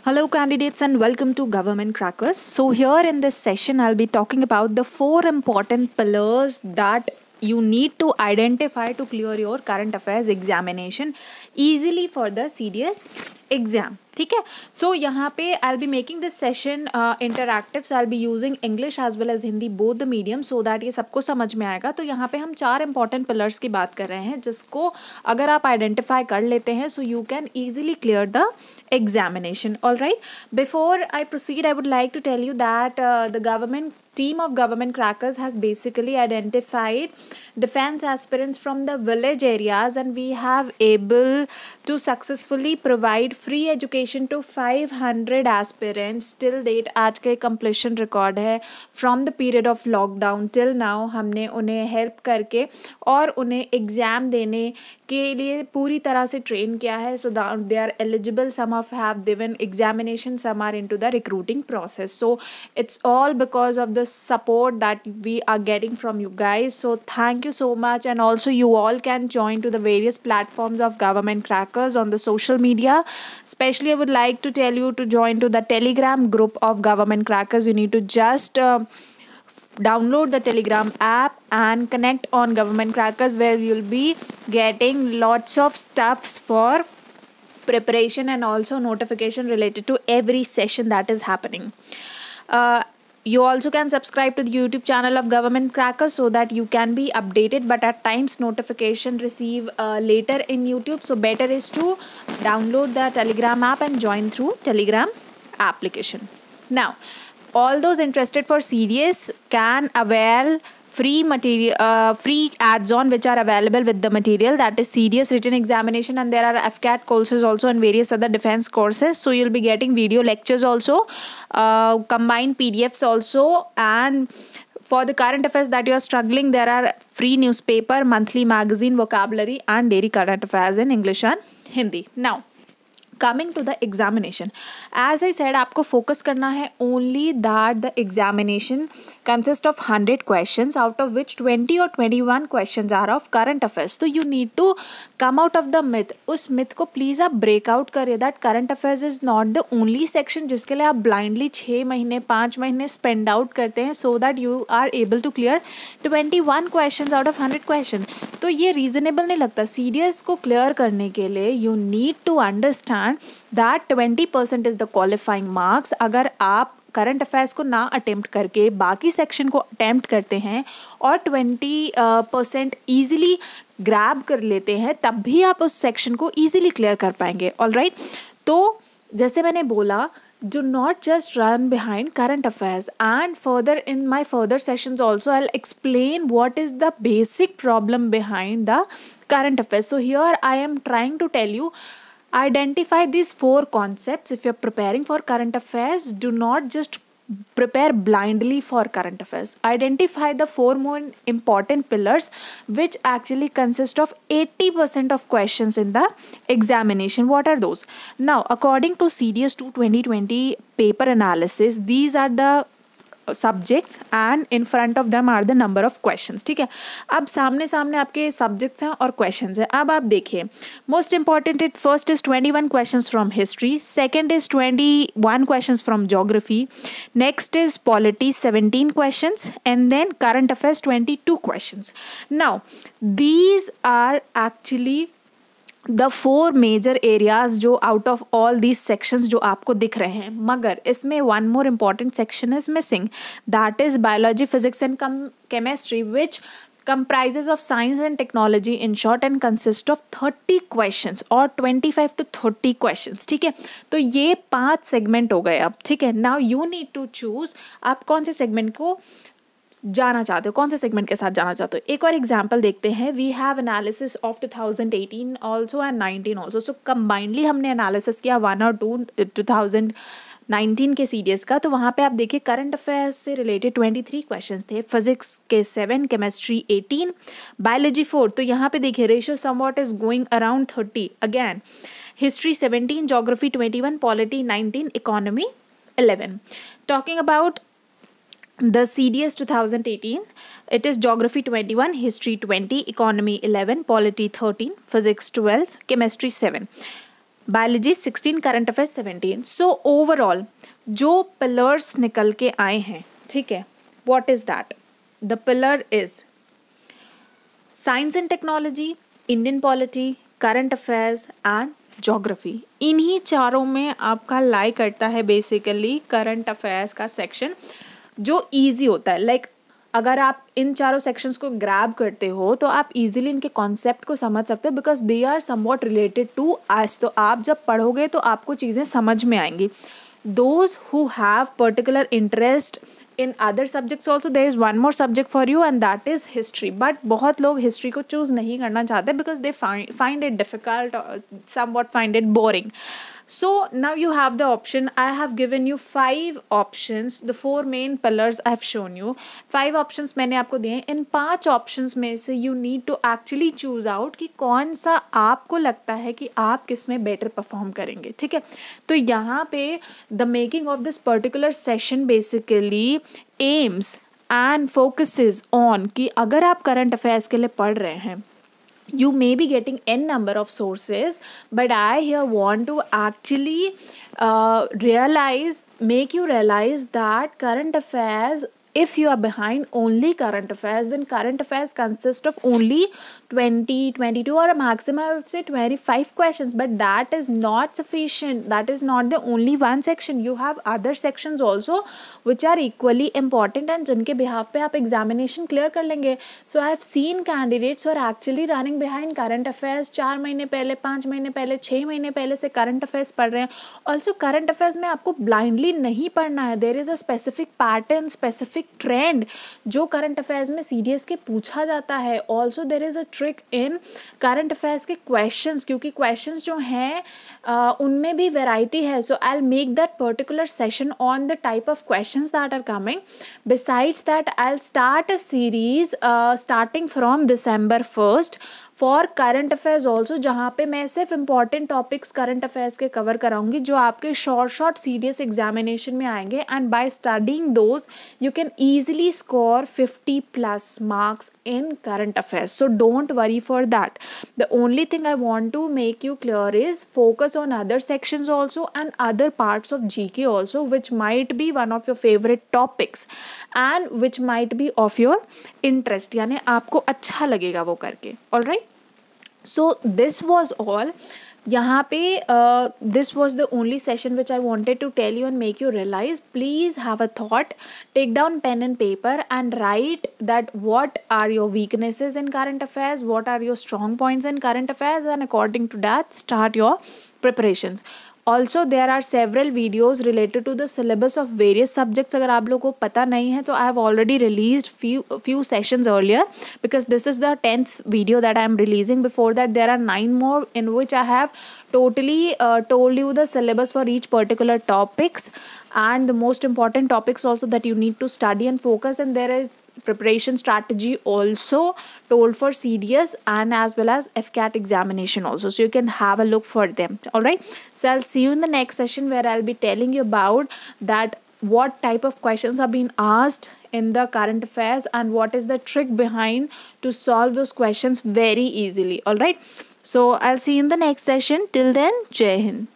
Hello, candidates, and welcome to Government Crackers. So, here in this session, I'll be talking about the four important pillars that you need to identify to clear your current affairs examination easily for the CDS exam. ठीक है. So यहाँ पे I'll be making this session interactive. So I'll be using English as well as Hindi both the medium so that ये सबको समझ में आएगा. तो यहाँ पे हम 4 important pillars की बात कर रहे हैं जिसको अगर आप identify कर लेते हैं so you can easily clear the examination. All right. Before I proceed, I would like to tell you that the team of Government Crackers has basically identified defense aspirants from the village areas, and we have able to successfully provide free education to 500 aspirants till date. आज के completion record है from the period of lockdown till now. हमने उन्हें help करके और उन्हें exam देने के लिए पूरी तरह से train किया है, so that they are eligible. Some of have given examination, some are into the recruiting process. So it's all because of the support that we are getting from you guys. So thank you so much, and also you all can join to the various platforms of Government Crackers on the social media. Especially I would like to tell you to join to the Telegram group of Government Crackers. You need to just download the Telegram app and connect on Government Crackers, where you'll be getting lots of stuffs for preparation and also notification related to every session that is happening. You also can subscribe to the YouTube channel of Government Crackers so that you can be updated, but at times notification receive later in YouTube. So better is to download the Telegram app and join through Telegram application. Now, all those interested for CDS can avail free material, free ads-on which are available with the material, that is CDS written examination, and there are FCAT courses also and various other defense courses. So you'll be getting video lectures also, combined PDFs also, and for the current affairs that you are struggling, there are free newspaper, monthly magazine, vocabulary and daily current affairs in English and Hindi. Now, coming to the examination, as I said, आपको focus करना है only that the examination consists of 100 questions, out of which 20 or 21 questions are of current affairs. So you need to come out of the myth. उस myth को please आप break out करिए that current affairs is not the only section जिसके लिए आप blindly 6 महीने 5 महीने spend out करते हैं so that you are able to clear 21 questions out of 100 questions. तो ये reasonable नहीं लगता. CDS को clear करने के लिए you need to understand that 20% is the qualifying marks. अगर आप करंट अफेयर्स को ना अटेम्प्ट करके बाकी सेक्शन को अटेम्प्ट करते हैं और 20% ईजिली ग्रैब कर लेते हैं, तब भी आप उस सेक्शन को ईजिली क्लियर कर पाएंगे. ऑलराइट. तो जैसे मैंने बोला, do not just run behind current affairs, and further in my further sessions also I'll explain what is the basic problem behind the current affairs. So here I am trying to tell you, identify these 4 concepts. If you're preparing for current affairs, do not just prepare blindly for current affairs. Identify the 4 more important pillars which actually consist of 80% of questions in the examination. What are those? Now, according to CDS 2 2020 paper analysis, these are the subjects and in front of them are the number of questions. ठीक है. अब सामने सामने आपके subjects हैं और questions हैं. अब आप देखिए, most important it first is 21 questions from history, second is 21 questions from geography, next is polity 17 questions, and then current affairs 22 questions. Now these are actually the 4 major areas जो out of all these sections जो आपको दिख रहे हैं. मगर इसमें 1 more important section is missing, that is biology, physics and chemistry, which comprises of science and technology in short and consist of 30 questions और 25 to 30 questions. ठीक है. तो ये 5 सेगमेंट हो गए अब. ठीक है. Now you need to choose आप कौन से सेगमेंट को जाना चाहते हो, कौन से सेगमेंट के साथ जाना चाहते हो. एक और एग्जांपल देखते हैं. We have analysis of 2018 also and 19 also. So combinedly हमने एनालिसिस किया 1 और 2 2019 के CDS का. तो वहाँ पे आप देखिए करंट अफेयर्स से रिलेटेड 23 क्वेश्चंस थे, फिजिक्स के 7, केमिस्ट्री 18, बायोलॉजी 4. तो यहाँ पे देखिए ratio somewhat is going around 30. Again history 17, geography 21, polity 19, economy 11. Talking about the CDS 2018, it is geography 21, history 20, economy 11, polity 13, physics 12, chemistry 7. Biology 16, current affairs 17. So overall जो pillars निकल के आए हैं, ठीक है, what is that? The pillar is science and technology, Indian polity, current affairs and geography. इन्हीं चारों में आपका लाई करता है बेसिकली करंट अफेयर्स का सेक्शन, जो इजी होता है. लाइक अगर आप इन चारों सेक्शंस को ग्रैब करते हो तो आप इजीली इनके कॉन्सेप्ट को समझ सकते हो, because they are somewhat related to आज. तो आप जब पढ़ोगे तो आपको चीज़ें समझ में आएंगी. Those who have particular interest in other subjects also, there is one more subject for you and that is history. But बहुत लोग history को choose नहीं करना चाहते because they find it difficult or somewhat find it boring. So now you have the option. I have given you 5 options. The 4 main pillars I have shown you. 5 options मैंने आपको दिए. इन 5 options में से you need to actually choose out कि कौन सा आपको लगता है कि आप किस में better perform करेंगे. ठीक है, तो यहाँ पे the making of this particular session basically aims and focuses on कि अगर आप current affairs के लिए पढ़ रहे हैं, you may be getting n number of sources, but I here want to actually make you realize that current affairs, if you are behind only current affairs, then current affairs consist of only 20, 22 or a maximum I would say 25 questions, but that is not sufficient. That is not the only one section. You have other sections also which are equally important and जिनके behalf पे आप examination clear कर लेंगे. So I have seen candidates who are actually running behind current affairs. 4 महीने पहले, 5 महीने पहले, 6 महीने पहले से current affairs पढ़ रहे हैं. Also current affairs में आपको blindly नहीं पढ़ना है. There is a specific pattern, specific trend जो करंट अफेयर्स में सीडीएस के पूछा जाता है. Also there is a trick in current affairs के क्वेश्चंस, क्योंकि क्वेश्चंस जो हैं उनमें भी वेराइटी है. So I will make that particular session on the type of questions that are coming. Besides that I will start a series starting from December 1st for current affairs also, जहाँ पे मैं सिर्फ important topics current affairs के cover कराऊंगी जो आपके short CDS examination में आएंगे. And by studying those you can easily score 50+ marks in current affairs. So don't worry for that. The only thing I want to make you clear is focus on other sections also and other parts of GK also, which might be one of your favorite topics and which might be of your interest, यानी आपको अच्छा लगेगा वो करके. All right. So this was all. यहाँ पे this was the only session which I wanted to tell you and make you realize. Please have a thought, take down pen and paper and write that what are your weaknesses in current affairs, what are your strong points in current affairs, and according to that start your preparations. Also there are several videos related to the syllabus of various subjects. अगर आप लोगों को पता नहीं है तो I have already released few sessions earlier, because this is the 10th video that I am releasing. Before that there are 9 more in which I have totally told you the syllabus for each particular topics and the most important topics also that you need to study and focus. And there is preparation strategy also told for CDS and as well as FCAT examination also, so you can have a look for them. All right, so I'll see you in the next session where I'll be telling you about that what type of questions are being asked in the current affairs and what is the trick behind to solve those questions very easily. All right, so I'll see you in the next session. Till then, Jai Hind.